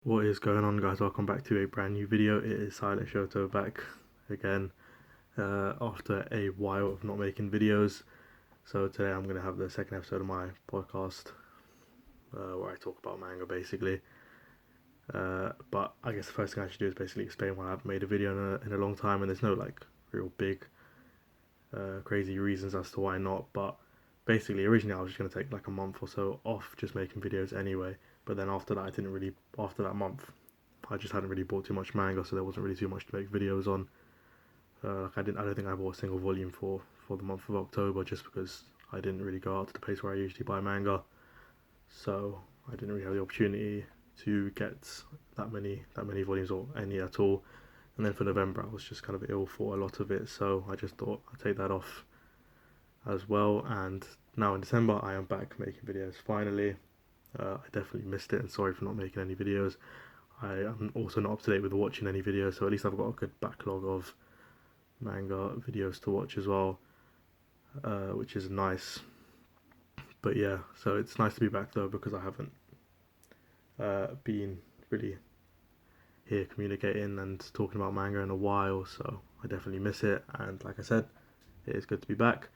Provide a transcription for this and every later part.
What is going on, guys? Welcome back to a brand new video. It is Silent Shoto back again after a while of not making videos. So today I'm going to have the second episode of my podcast where I talk about manga basically. But I guess the first thing I should do is basically explain why I haven't made a video in a long time, and there's no like real big crazy reasons as to why not. But basically originally I was just going to take like a month or so off just making videos anyway. But then after that, after that month, I just hadn't really bought too much manga, so there wasn't really too much to make videos on. I don't think I bought a single volume for the month of October, just because I didn't really go out to the place where I usually buy manga. So I didn't really have the opportunity to get that many volumes or any at all. And then for November, I was just kind of ill for a lot of it, so I just thought I'd take that off as well. And now in December, I am back making videos finally. I definitely missed it, and sorry for not making any videos. I am also not up to date with watching any videos, so at least I've got a good backlog of manga videos to watch as well, which is nice. But yeah, so it's nice to be back though, because I haven't been really here communicating and talking about manga in a while, so I definitely miss it. And like I said, it is good to be back.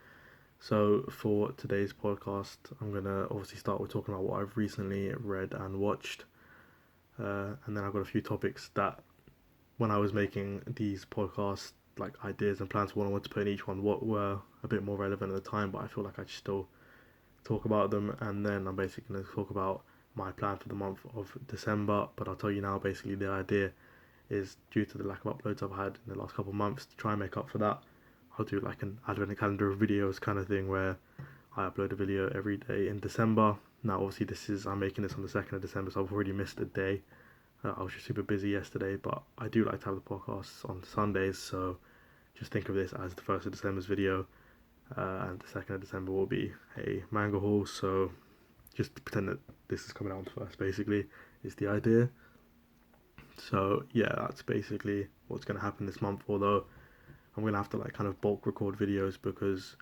So for today's podcast, I'm going to obviously start with talking about what I've recently read and watched. And then I've got a few topics that when I was making these podcasts, like ideas and plans for what I want to put in each one, what were a bit more relevant at the time, but I feel like I should still talk about them. And then I'm basically going to talk about my plan for the month of December. But I'll tell you now, basically the idea is, due to the lack of uploads I've had in the last couple of months, to try and make up for that, I'll do like an advent calendar of videos kind of thing, where I upload a video every day in December. Now obviously I'm making this on the 2nd of December, so I've already missed a day. I was just super busy yesterday, but I do like to have the podcasts on Sundays, so just think of this as the 1st of December's video, and the 2nd of December will be a manga haul, so just pretend that this is coming out first, basically, is the idea. So yeah, that's basically what's going to happen this month, although I'm going to have to like kind of bulk record videos, because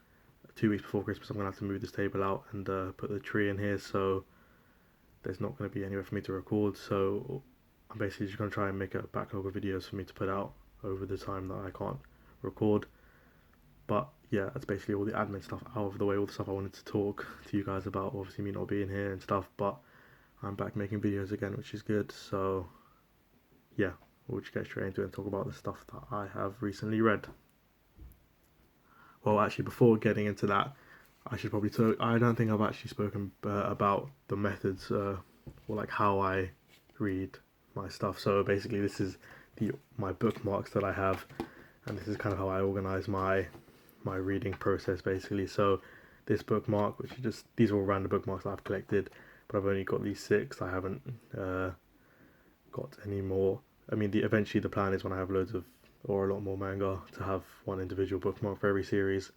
2 weeks before Christmas I'm going to have to move this table out and put the tree in here, so there's not going to be anywhere for me to record. So I'm basically just going to try and make a backlog of videos for me to put out over the time that I can't record. But yeah, that's basically all the admin stuff out of the way, all the stuff I wanted to talk to you guys about, obviously me not being here and stuff, but I'm back making videos again, which is good. So yeah, we'll just get straight into it and talk about the stuff that I have recently read. Well, actually, before getting into that, I should probably talk. I don't think I've actually spoken about the methods, or like how I read my stuff. So basically, this is my bookmarks that I have, and this is kind of how I organize my reading process, basically. So this bookmark, which is just, these are all random bookmarks that I've collected, but I've only got these 6. I haven't got any more. I mean, eventually the plan is, when I have loads of, or a lot more manga, to have one individual bookmark for every series.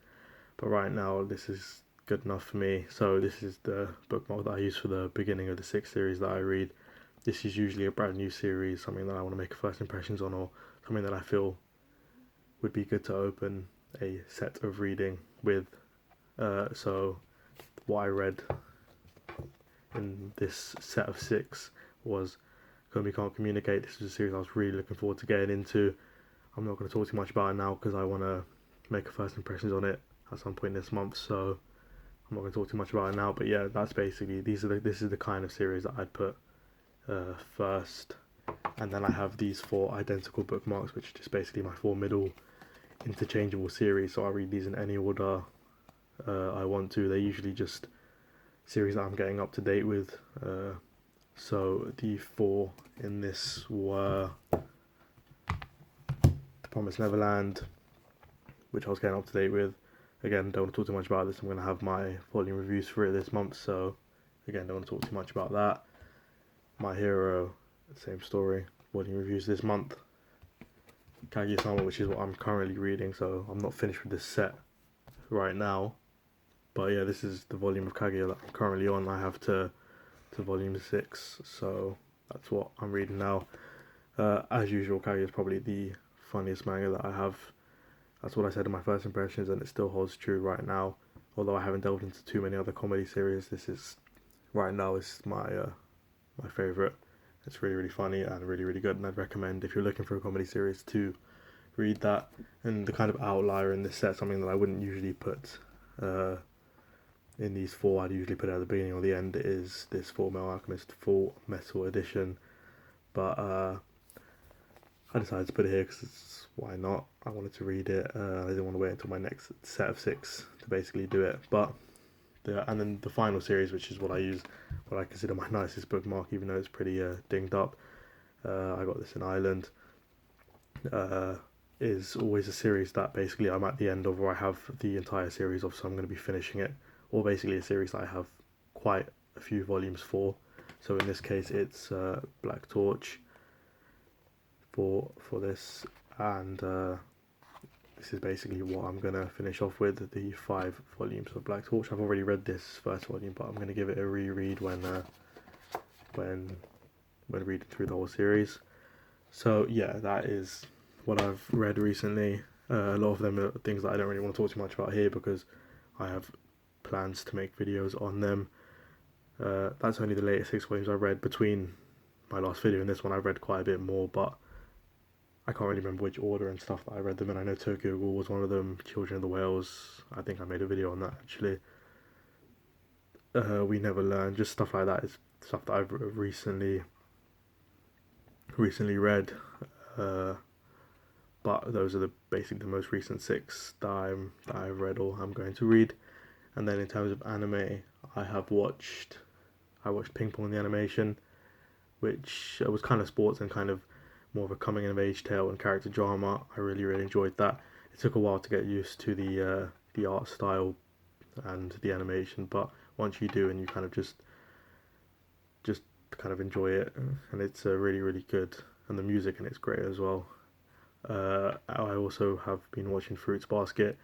But right now, this is good enough for me. So this is the bookmark that I use for the beginning of the 6th series that I read. This is usually a brand new series, something that I want to make first impressions on, or something that I feel would be good to open a set of reading with. So what I read in this set of 6 was Komi Can't Communicate. This is a series I was really looking forward to getting into. I'm not going to talk too much about it now, because I want to make a first impressions on it at some point this month, so I'm not going to talk too much about it now. But yeah, that's basically, this is the kind of series that I'd put first. And then I have these 4 identical bookmarks, which are just basically my 4 middle interchangeable series, so I read these in any order I want to. They're usually just series that I'm getting up to date with. So the 4 in this were The Promised Neverland, which I was getting up to date with. Again, don't want to talk too much about this. I'm going to have my volume reviews for it this month, so again, don't want to talk too much about that. My Hero, same story, volume reviews this month. Kaguya-sama, which is what I'm currently reading, so I'm not finished with this set right now. But yeah, this is the volume of Kaguya that I'm currently on. I have to volume 6, so that's what I'm reading now. As usual, Kaguya is probably the funniest manga that I have. That's what I said in my first impressions, and it still holds true right now. Although I haven't delved into too many other comedy series, this is right now is my favourite, It's really, really funny and really, really good, and I'd recommend, if you're looking for a comedy series, to read that. And the kind of outlier in this set, something that I wouldn't usually put in these four, I'd usually put it at the beginning or the end, is this Full Metal Alchemist Full Metal Edition. But I decided to put it here because why not? I wanted to read it. I didn't want to wait until my next set of 6 to basically do it. But and then the final series, which is what I consider my nicest bookmark, even though it's pretty dinged up. I got this in Ireland. Is always a series that basically I'm at the end of, or I have the entire series of, so I'm going to be finishing it, or basically a series that I have quite a few volumes for. So in this case, it's Black Torch for this, and this is basically what I'm going to finish off with, the 5 volumes of Black Torch. I've already read this first volume, but I'm going to give it a reread when reading through the whole series. So yeah, that is what I've read recently. A lot of them are things that I don't really want to talk too much about here because I have plans to make videos on them. That's only the latest 6 volumes I've read. Between my last video and this one, I've read quite a bit more, but I can't really remember which order and stuff that I read them in. I know Tokyo Ghoul was one of them, Children of the Whales, I think I made a video on that actually. We Never Learn, just stuff like that is stuff that I've recently read. But those are basically the most recent 6 that I've read or I'm going to read. And then in terms of anime, I watched Ping Pong the animation, which was kind of sports and kind of more of a coming of age tale and character drama. I really, really enjoyed that. It took a while to get used to the art style and the animation, but once you do, and you kind of just kind of enjoy it, and it's really, really good, and the music in it's great as well. I also have been watching Fruits Basket.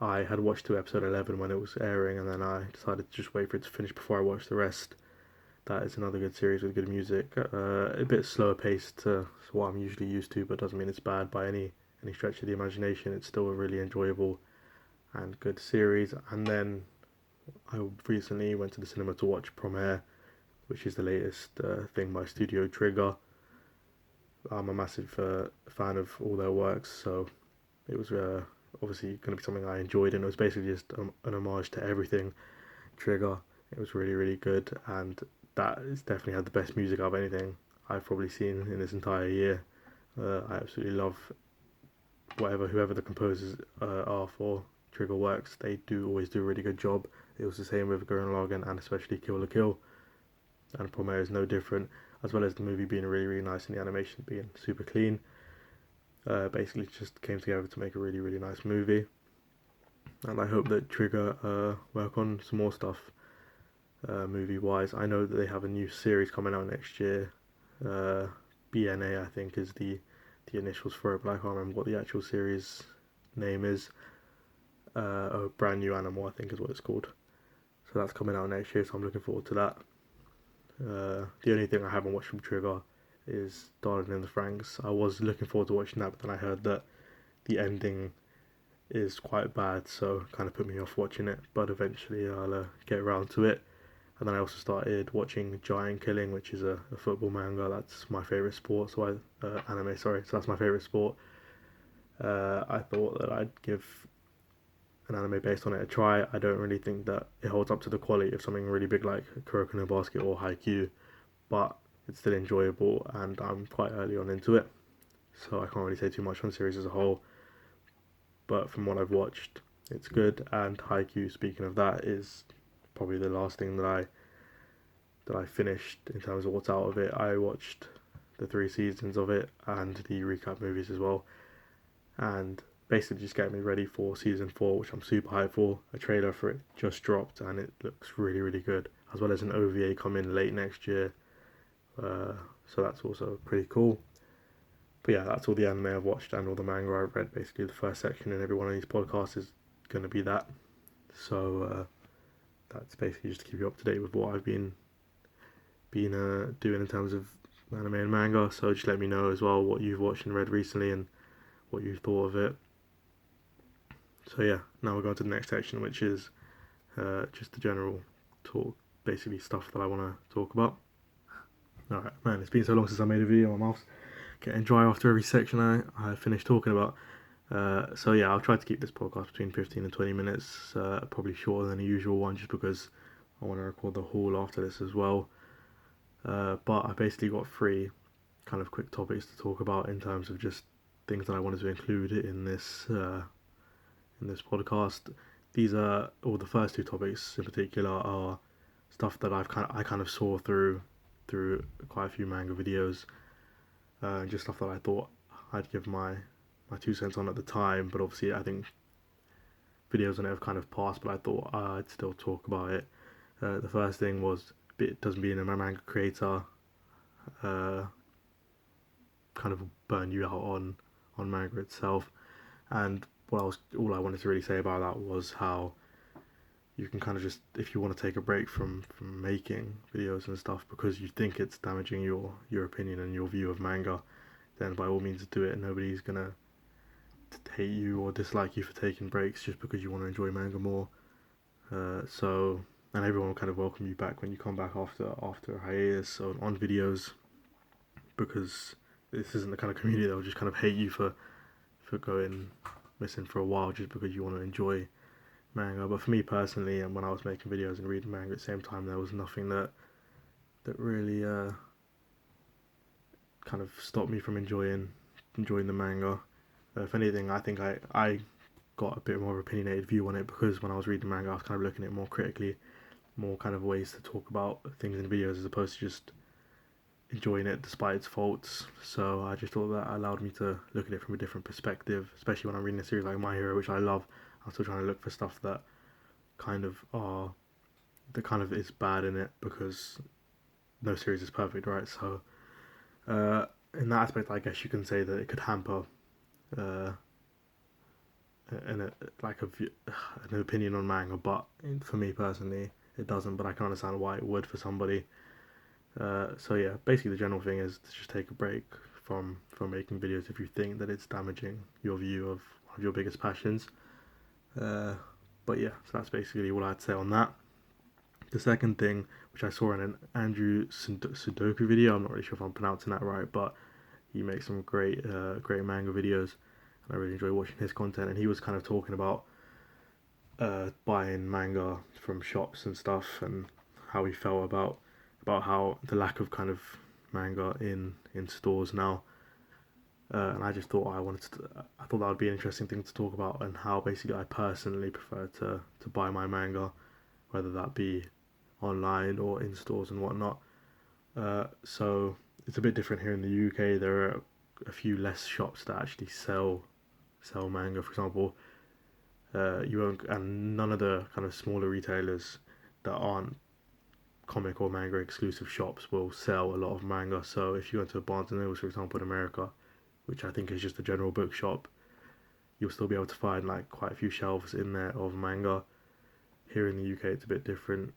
I had watched to episode 11 when it was airing, and then I decided to just wait for it to finish before I watched the rest. That is another good series with good music. A bit slower paced to what I'm usually used to, but doesn't mean it's bad by any stretch of the imagination. It's still a really enjoyable and good series. And then I recently went to the cinema to watch Prom Air, which is the latest thing by Studio Trigger. I'm a massive fan of all their works, so it was obviously going to be something I enjoyed, and it was basically just an homage to everything Trigger. It was really, really good, and that has definitely had the best music of anything I've probably seen in this entire year. I absolutely love whoever the composers are for Trigger works. They always do a really good job. It was the same with Gurren Lagann and especially Kill la Kill, and Prom Air is no different, as well as the movie being really, really nice and the animation being super clean. Basically just came together to make a really, really nice movie, and I hope that Trigger work on some more stuff movie wise. I know that they have a new series coming out next year. BNA I think is the initials for it, but I can't remember what the actual series name is. A Brand New Animal I think is what it's called. So that's coming out next year, so I'm looking forward to that. The only thing I haven't watched from Trigger is Darling in the Franxx. I was looking forward to watching that, but then I heard that the ending is quite bad, so kind of put me off watching it, but eventually I'll get around to it. And then I also started watching Giant Killing, which is a football manga. That's my favourite sport, so anime, sorry, so that's my favourite sport. I thought that I'd give an anime based on it a try. I don't really think that it holds up to the quality of something really big like Kuroko no Basket or Haikyuu, but it's still enjoyable, and I'm quite early on into it, so I can't really say too much on the series as a whole. But from what I've watched, it's good. And Haikyuu, speaking of that, is probably the last thing that I finished in terms of what's out of it. I watched the 3 seasons of it and the recap movies as well, and basically just getting me ready for season 4, which I'm super hyped for. A trailer for it just dropped and it looks really, really good, as well as an OVA coming late next year, so that's also pretty cool. But yeah, that's all the anime I've watched and all the manga I've read. Basically the first section in every one of these podcasts is going to be that. So that's basically just to keep you up to date with what I've been doing in terms of anime and manga. So just let me know as well what you've watched and read recently and what you thought of it. So yeah, now we're going to the next section, which is just the general talk, basically stuff that I want to talk about. Alright, man, it's been so long since I made a video. My mouth's getting dry after every section I finished talking about. So yeah, I'll try to keep this podcast between 15 and 20 minutes, probably shorter than the usual one, just because I want to record the haul after this as well. But I basically got three kind of quick topics to talk about in terms of just things that I wanted to include in this podcast. These are, or the first two topics in particular, are stuff that I kind of saw through quite a few manga videos, just stuff that I thought I'd give my 2 cents on at the time. But obviously, I think videos on it have kind of passed, but I thought I'd still talk about it. The first thing was, it doesn't being a manga creator kind of burn you out on manga itself. And all I wanted to really say about that was how you can kind of just, if you want to take a break from making videos and stuff because you think it's damaging your opinion and your view of manga, then by all means do it. Nobody's gonna hate you or dislike you for taking breaks just because you want to enjoy manga more. And everyone will kind of welcome you back when you come back after a hiatus on videos, because this isn't the kind of community that will just kind of hate you for going missing for a while just because you want to enjoy manga. But for me personally, and when I was making videos and reading manga at the same time, there was nothing that really kind of stopped me from enjoying the manga. If anything, I think I got a bit more of an opinionated view on it, because when I was reading manga I was kind of looking at it more critically, more kind of ways to talk about things in videos as opposed to just enjoying it despite its faults. So I just thought that allowed me to look at it from a different perspective, especially when I'm reading a series like My Hero, which I love. I'm still trying to look for stuff that kind of is bad in it, because no series is perfect, right? So in that aspect, I guess you can say that it could hamper an opinion on manga, but for me personally it doesn't, but I can understand why it would for somebody. So yeah, basically the general thing is to just take a break from making videos if you think that it's damaging your view of one of your biggest passions. But yeah, so that's basically all I'd say on that. The second thing, which I saw in an Andrew Sudoku video, I'm not really sure if I'm pronouncing that right, but he makes some great manga videos, and I really enjoy watching his content. And he was kind of talking about buying manga from shops and stuff, and how he felt about how the lack of kind of manga in stores now. And I just thought I thought that would be an interesting thing to talk about, and how basically I personally prefer to buy my manga, whether that be online or in stores and whatnot. So it's a bit different here in the UK. There are a few less shops that actually sell manga, for example. You won't, and none of the kind of smaller retailers that aren't comic or manga exclusive shops will sell a lot of manga. So if you go to a Barnes and Noble, for example, in America, which I think is just a general bookshop, you'll still be able to find like quite a few shelves in there of manga. Here in the UK it's a bit different.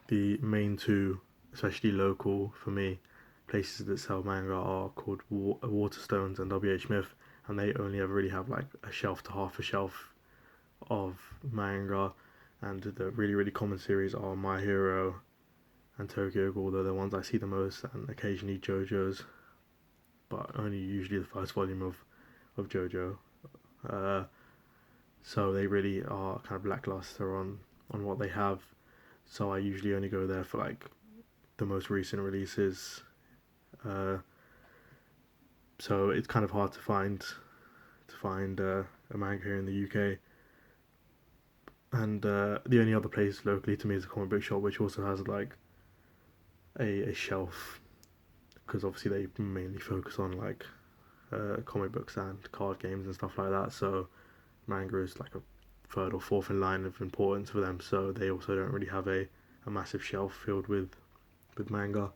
The main two, especially local for me, places that sell manga are called Waterstones and WH Smith, and they only ever really have like a shelf to half a shelf of manga. And the really common series are My Hero and Tokyo Ghoul. They're the ones I see the most, and occasionally JoJo's, but only usually the first volume of JoJo. So they really are kind of lackluster on what they have. So I usually only go there for like the most recent releases. So it's kind of hard to find a manga here in the UK. And the only other place locally to me is a comic book shop, which also has like a shelf, because obviously they mainly focus on like comic books and card games and stuff like that. So manga is like a third or fourth in line of importance for them. So they also don't really have a massive shelf filled with manga.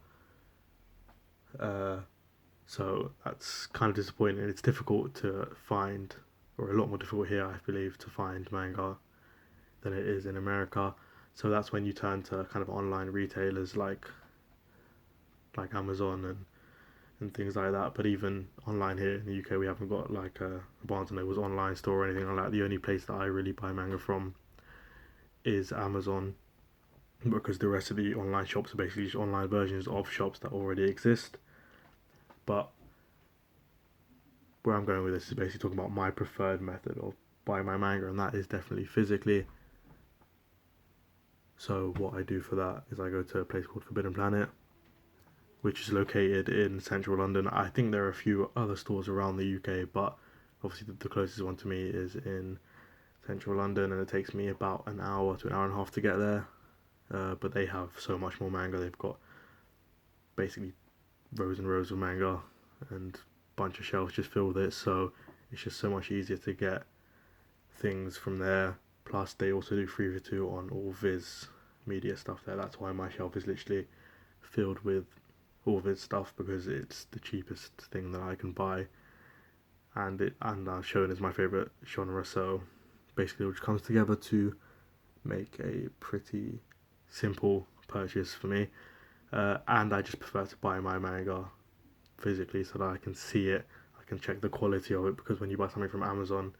So that's kind of disappointing. It's difficult to find, or a lot more difficult here, I believe, to find manga than it is in America. So that's when you turn to kind of online retailers like Amazon and things like that. But even online here in the UK, we haven't got like a Barnes and Noble's online store or anything like that. The only place that I really buy manga from is Amazon. because the rest of the online shops are basically just online versions of shops that already exist. But where I'm going with this is basically talking about my preferred method of buying my manga, and that is definitely physically. So what I do for that is I go to a place called Forbidden Planet, which is located in central London. I think there are a few other stores around the UK, but obviously the closest one to me is in central London, and it takes me about an hour to an hour and a half to get there. But they have so much more manga. They've got basically rows and rows of manga and a bunch of shelves just filled with it, so it's just so much easier to get things from there. Plus they also do 3 for 2 on all Viz Media stuff there. That's why my shelf is literally filled with all Viz stuff, because it's the cheapest thing that I can buy, and shonen is my favourite genre, so basically it just comes together to make a pretty simple purchase for me. And I just prefer to buy my manga physically so that I can see it, I can check the quality of it, because when you buy something from Amazon,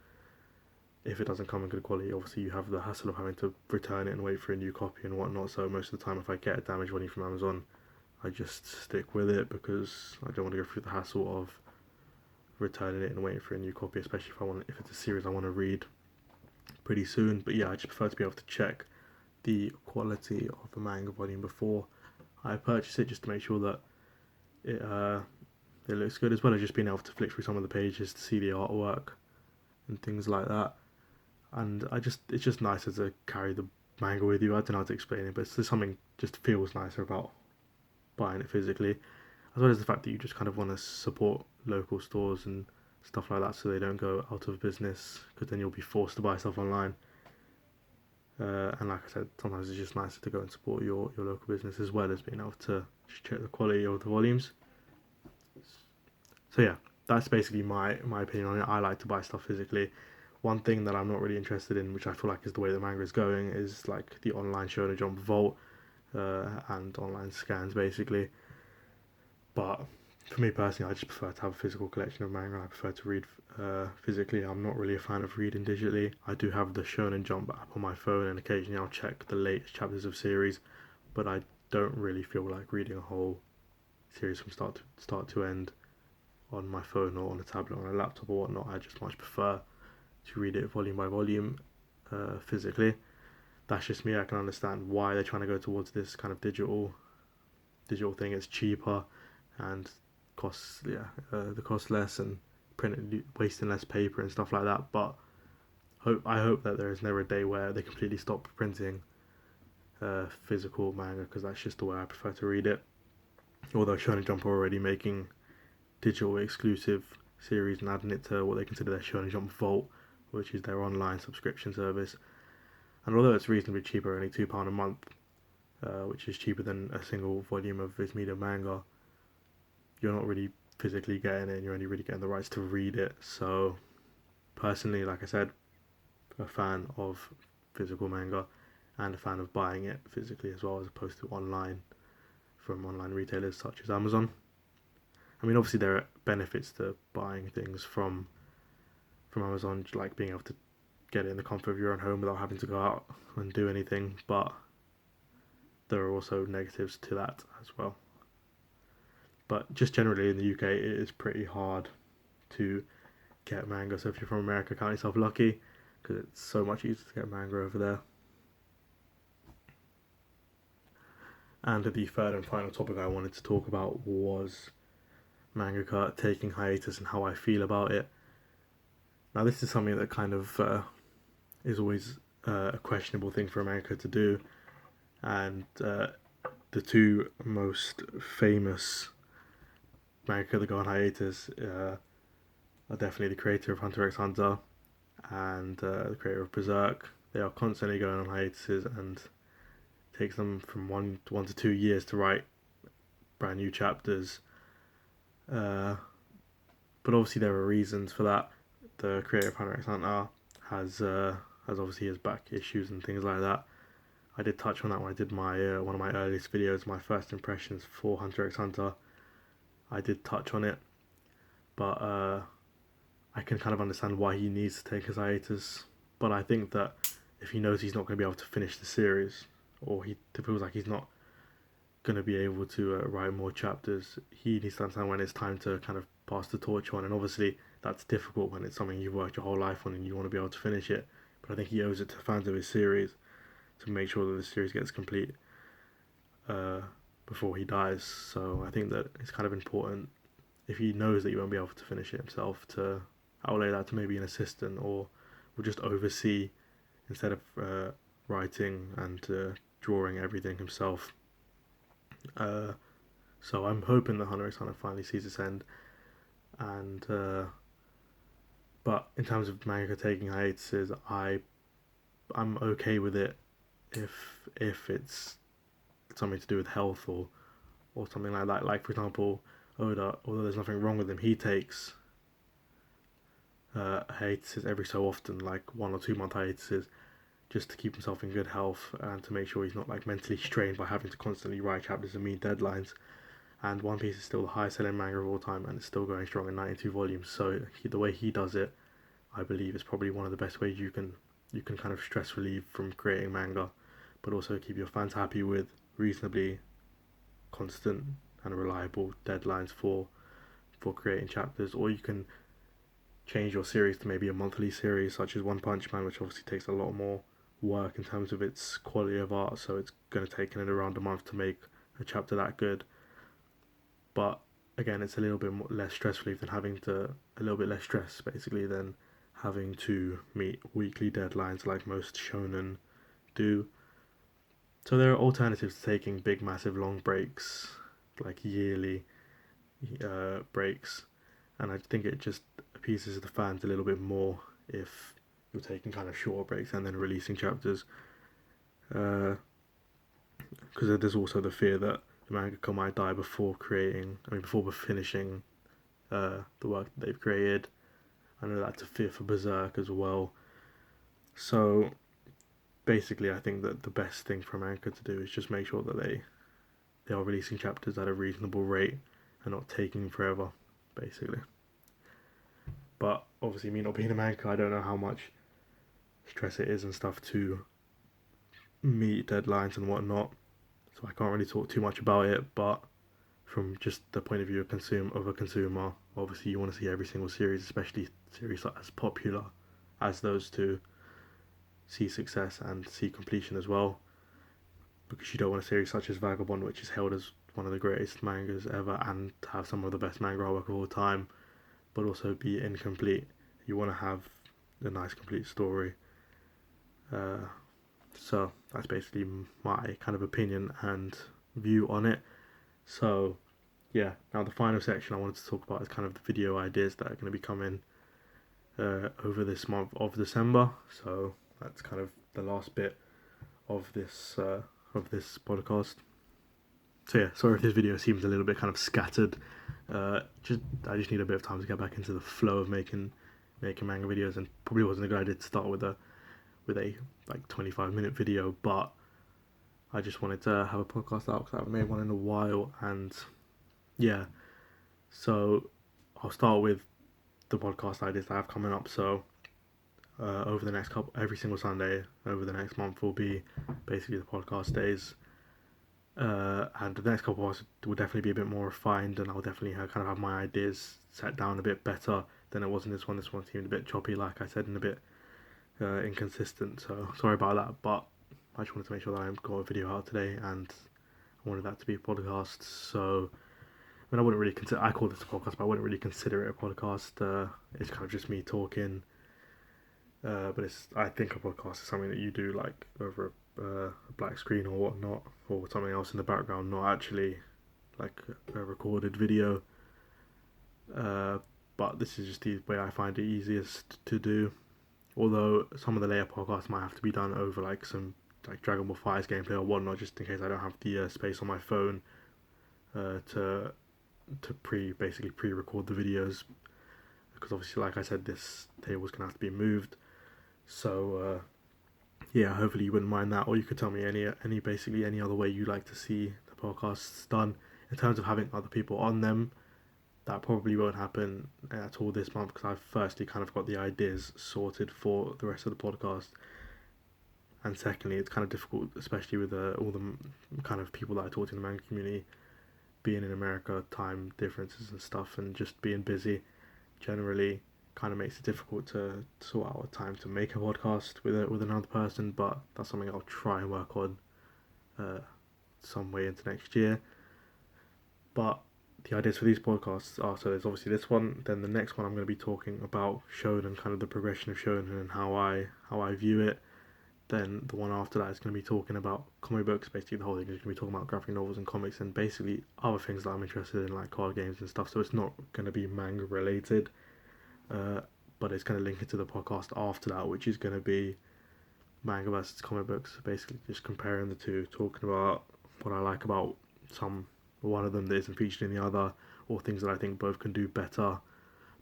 if it doesn't come in good quality, obviously you have the hassle of having to return it and wait for a new copy and whatnot. So most of the time if I get a damaged one from Amazon, I just stick with it, because I don't want to go through the hassle of returning it and waiting for a new copy, especially if it's a series I want to read pretty soon. But yeah, I just prefer to be able to check the quality of the manga volume before I purchase it, just to make sure that it looks good, as well as just being able to flick through some of the pages to see the artwork and things like that. And it's just nicer to carry the manga with you. I don't know how to explain it, but there's something just feels nicer about buying it physically, as well as the fact that you just kind of want to support local stores and stuff like that, so they don't go out of business, because then you'll be forced to buy stuff online. And like I said, sometimes it's just nicer to go and support your local business, as well as being able to just check the quality of the volumes. So yeah, that's basically my opinion on it. I like to buy stuff physically. One thing that I'm not really interested in, which I feel like is the way the manga is going, is like the online Shonen Jump Vault and online scans basically. But for me personally, I just prefer to have a physical collection of manga. I prefer to read physically. I'm not really a fan of reading digitally. I do have the Shonen Jump app on my phone, and occasionally I'll check the latest chapters of series, but I don't really feel like reading a whole series from start to end on my phone or on a tablet or on a laptop or whatnot. I just much prefer to read it volume by volume physically. That's just me. I can understand why they're trying to go towards this kind of digital thing. It's cheaper and costs the cost less, and wasting less paper and stuff like that. But I hope that there is never a day where they completely stop printing physical manga, because that's just the way I prefer to read it. Although Shonen Jump are already making digital exclusive series and adding it to what they consider their Shonen Jump Vault, which is their online subscription service. And although it's reasonably cheaper, only £2 a month, which is cheaper than a single volume of Viz Media manga, you're not really physically getting it, and you're only really getting the rights to read it. So personally, like I said, a fan of physical manga and a fan of buying it physically as well, as opposed to online from online retailers such as Amazon. I mean, obviously there are benefits to buying things from Amazon, like being able to get it in the comfort of your own home without having to go out and do anything, but there are also negatives to that as well. But just generally in the UK, it is pretty hard to get manga, so if you're from America, count yourself lucky, because it's so much easier to get manga over there. And the third and final topic I wanted to talk about was mangaka taking hiatus and how I feel about it. Now this is something that kind of is always a questionable thing for a mangaka to do, and the two most famous mangaka that go on hiatus are definitely the creator of Hunter x Hunter and the creator of Berserk. They are constantly going on hiatuses, and it takes them from one to 2 years to write brand new chapters. But obviously there are reasons for that. The creator of Hunter x Hunter has obviously his back issues and things like that. I did touch on that when I did my one of my earliest videos, my first impressions for Hunter x Hunter. I did touch on it, but I can kind of understand why he needs to take his hiatus. But I think that if he knows he's not going to be able to finish the series, or he feels like he's not going to be able to write more chapters, he needs to understand when it's time to kind of pass the torch on. And obviously that's difficult when it's something you've worked your whole life on and you want to be able to finish it. But I think he owes it to fans of his series to make sure that the series gets complete before he dies. So I think that it's kind of important, if he knows that he won't be able to finish it himself, to outlay that to maybe an assistant, or just oversee instead of writing and drawing everything himself. So I'm hoping that Hunter x Hunter finally sees its end, and but in terms of manga taking hiatuses, I'm okay with it if it's something to do with health or something like that. Like for example, Oda, although there's nothing wrong with him, he takes hiatuses every so often, like 1 or 2 month hiatuses, just to keep himself in good health and to make sure he's not like mentally strained by having to constantly write chapters and meet deadlines. And One Piece is still the highest selling manga of all time, and it's still going strong in 92 volumes. So the way he does it, I believe, is probably one of the best ways you can kind of stress relieve from creating manga, but also keep your fans happy with reasonably constant and reliable deadlines for creating chapters. Or you can change your series to maybe a monthly series, such as One Punch Man, which obviously takes a lot more work in terms of its quality of art, so it's going to take in around a month to make a chapter that good. But again, it's a little bit less stress relief than a little bit less stress basically than having to meet weekly deadlines like most shonen do. So there are alternatives to taking big, massive, long breaks, like yearly breaks, and I think it just appeases the fans a little bit more if you're taking kind of shorter breaks and then releasing chapters. Because there's also the fear that the mangaka might die before finishing the work that they've created. I know that's a fear for Berserk as well. So basically, I think that the best thing for a mangaka to do is just make sure that they are releasing chapters at a reasonable rate and not taking forever, basically. But obviously, me not being a mangaka, I don't know how much stress it is and stuff to meet deadlines and whatnot, so I can't really talk too much about it. But from just the point of view of a consumer, obviously you want to see every single series, especially series as popular as those two, see success and see completion as well, because you don't want a series such as Vagabond, which is held as one of the greatest mangas ever and have some of the best manga artwork of all time, but also be incomplete. You want to have a nice complete story. So that's basically my kind of opinion and view on it. So yeah, now the final section I wanted to talk about is kind of the video ideas that are going to be coming over this month of December. So that's kind of the last bit of this podcast. So yeah, sorry if this video seems a little bit kind of scattered. I just need a bit of time to get back into the flow of making manga videos, and probably wasn't a good idea to start with a like 25-minute video, but I just wanted to have a podcast out because I haven't made one in a while. And yeah, so I'll start with the podcast ideas that I have coming up. So over the next every single Sunday over the next month will be basically the podcast days, and the next couple of will definitely be a bit more refined, and I'll definitely kind of have my ideas set down a bit better than it was in this one. This one seemed a bit choppy, like I said, and a bit inconsistent, so sorry about that. But I just wanted to make sure that I got a video out today, and I wanted that to be a podcast. So I wouldn't really consider, I call this a podcast, but I wouldn't really consider it a podcast. It's kind of just me talking, but I think a podcast is something that you do like over a black screen or whatnot, or something else in the background, not actually like a recorded video. But this is just the way I find it easiest to do. Although some of the later podcasts might have to be done over like some like Dragon Ball FiGHTS gameplay or whatnot, just in case I don't have the space on my phone to basically pre-record the videos, because obviously, like I said, this table's gonna have to be moved. So yeah, hopefully you wouldn't mind that, or you could tell me any basically any other way you like to see the podcasts done. In terms of having other people on them, that probably won't happen at all this month, because I've firstly kind of got the ideas sorted for the rest of the podcast, and secondly, it's kind of difficult, especially with all the kind of people that I talk to in the manga community, being in America, time differences and stuff, and just being busy generally kind of makes it difficult to sort out a time to make a podcast with another person. But that's something I'll try and work on some way into next year. But the ideas for these podcasts are, so there's obviously this one, then the next one I'm going to be talking about shonen, kind of the progression of shonen and how I view it. Then the one after that is going to be talking about comic books. Basically, the whole thing is going to be talking about graphic novels and comics and basically other things that I'm interested in, like card games and stuff. So it's not going to be manga related, but it's going to link into the podcast after that, which is going to be manga versus comic books. Basically, just comparing the two, talking about what I like about one of them that isn't featured in the other, or things that I think both can do better.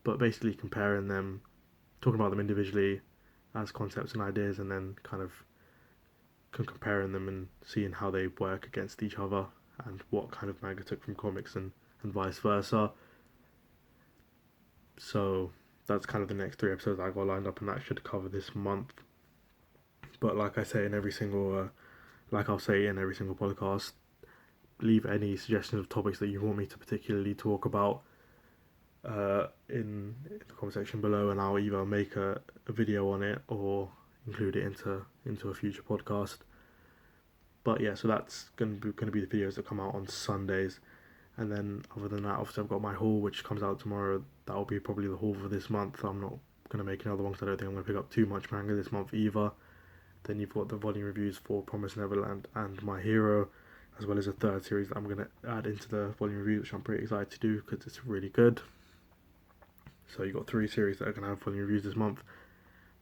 But basically comparing them, talking about them individually as concepts and ideas, and then kind of comparing them and seeing how they work against each other and what kind of manga took from comics and vice versa. So that's kind of the next 3 episodes I got lined up, and that should cover this month. But like I say in every single, like I'll say in every single podcast, leave any suggestions of topics that you want me to particularly talk about in the comment section below, and I'll either make a video on it or include it into a future podcast. But yeah, so that's going to be the videos that come out on Sundays. And then other than that, obviously I've got my haul, which comes out tomorrow. That will be probably the haul for this month. I'm not going to make another one because I don't think I'm going to pick up too much manga this month either. Then you've got the volume reviews for Promised Neverland and My Hero, as well as a third series that I'm going to add into the volume review, which I'm pretty excited to do because it's really good. So you've got 3 series that are going to have volume reviews this month.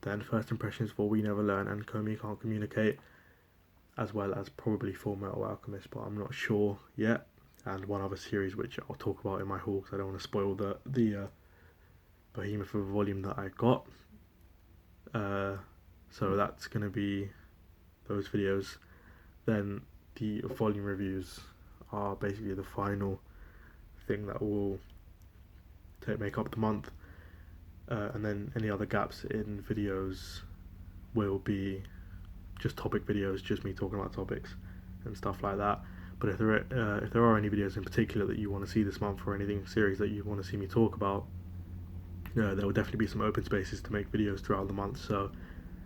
Then First Impressions for We Never Learn and Komi Can't Communicate, as well as probably Full Metal Alchemist, but I'm not sure yet. And one other series which I'll talk about in my haul because I don't want to spoil the behemoth of a volume that I got. So that's going to be those videos. Then the volume reviews are basically the final thing that will make up the month. And then any other gaps in videos will be just topic videos, just me talking about topics and stuff like that. But if there are any videos in particular that you want to see this month, or anything series that you want to see me talk about, there will definitely be some open spaces to make videos throughout the month. So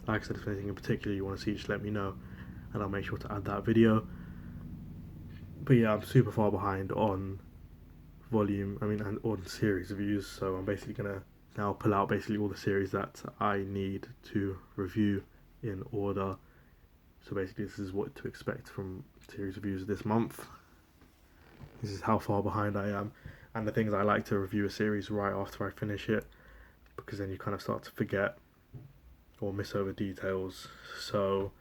like I said, if anything in particular you want to see, just let me know and I'll make sure to add that video. But yeah, I'm super far behind on and on series reviews, so I'm basically gonna now pull out basically all the series that I need to review in order. So basically this is what to expect from series reviews this month. This is how far behind I am, and the things I like to review a series right after I finish it, because then you kind of start to forget or miss over details. So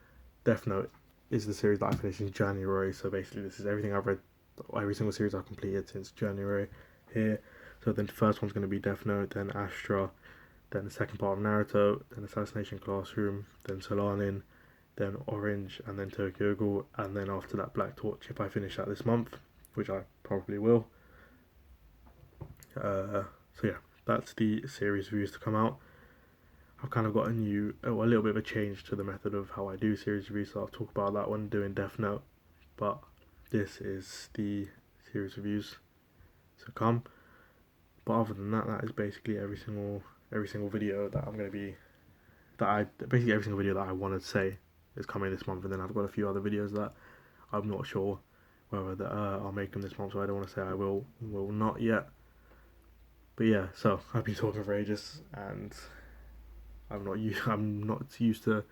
Death Note is the series that I finished in January, so basically this is everything I've read, every single series I've completed since January here. So then the first one's going to be Death Note, then Astra, then the second part of Naruto, then Assassination Classroom, then Solanin, then Orange, and then Tokyo Ghoul, and then after that Black Torch, if I finish that this month, which I probably will. So yeah, that's the series reviews to come out. I've kind of got a little bit of a change to the method of how I do series reviews, so I'll talk about that when doing Death Note. But this is the series reviews to come. But other than that, that is basically every single video that I'm going to be, basically every single video that I want to say is coming this month. And then I've got a few other videos that I'm not sure whether I'll make them this month, so I don't want to say I will not yet. But yeah, so I've been talking for ages, and I'm not used to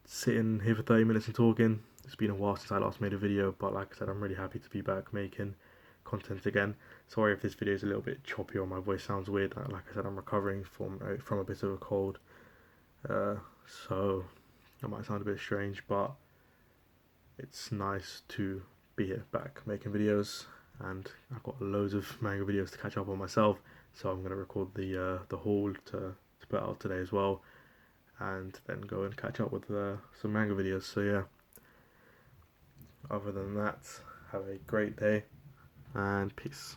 sitting here for 30 minutes and talking. It's been a while since I last made a video, but like I said, I'm really happy to be back making content again. Sorry if this video is a little bit choppy or my voice sounds weird. Like I said, I'm recovering from a bit of a cold, so I might sound a bit strange, but it's nice to be here back making videos, and I've got loads of manga videos to catch up on myself, so I'm going to record the haul to put out today as well, and then go and catch up with some manga videos. So yeah, other than that, have a great day and peace.